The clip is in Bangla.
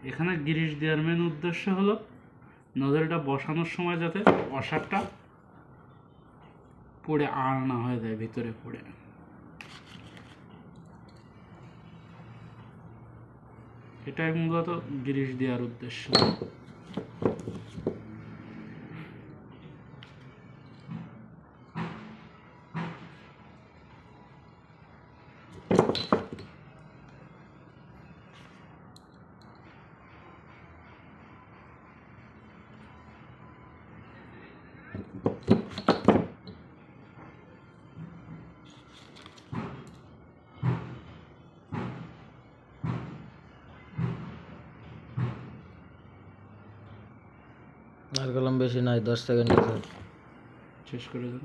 এখানে গ্রিস দেওয়ার মেন উদ্দেশ্য হলো নজলটা বসানোর সময় যাতে অসারটা পড়ে আর না হয়ে যায় ভিতরে পড়ে। এটাই মূলত গ্রিস দেওয়ার উদ্দেশ্য। আর কলম বেশি নাই, 10 সেকেন্ড আছে, শেষ করে দেন।